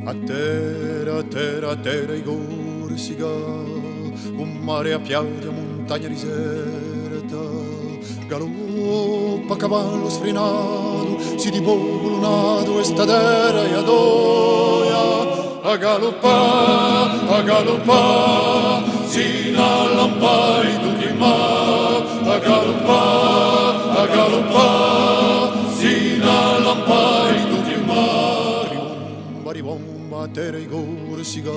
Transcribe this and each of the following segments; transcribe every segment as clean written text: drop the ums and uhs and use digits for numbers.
a terra i Corsica, un mare a piaggia, montagna diserta, galoppa cavallo sfrenato, si di popolo lunato, e sta terra e adoia, a galoppa, sino all'ampari tutti in mare, a galoppa, sino all'ampari tutti in mare, ribomba, terra e Corsica,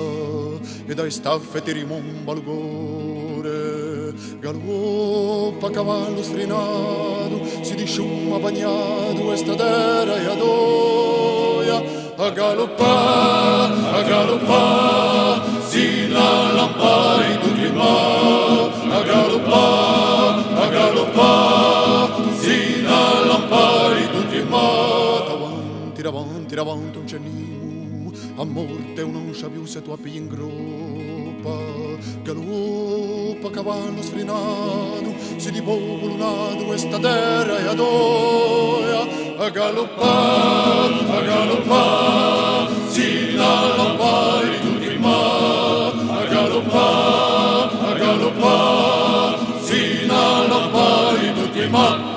e dai staffe ti rimomba il cuore, galoppa cavallo sfrenato, si disciuma bagnato, e sta terra e adoia, a galoppa, sino all'ampari tutti in mare, a galoppa, sino all'ampari tutti in mare, davanti un cenimo, a morte non sa più se tu appigli in groppa, galoppa cavallo sfrenato, si di popolo lunato, e sta terra e adoia, a galoppa, sino all'ampari tutti in mare, a galoppa, sino all'ampari tutti in mare.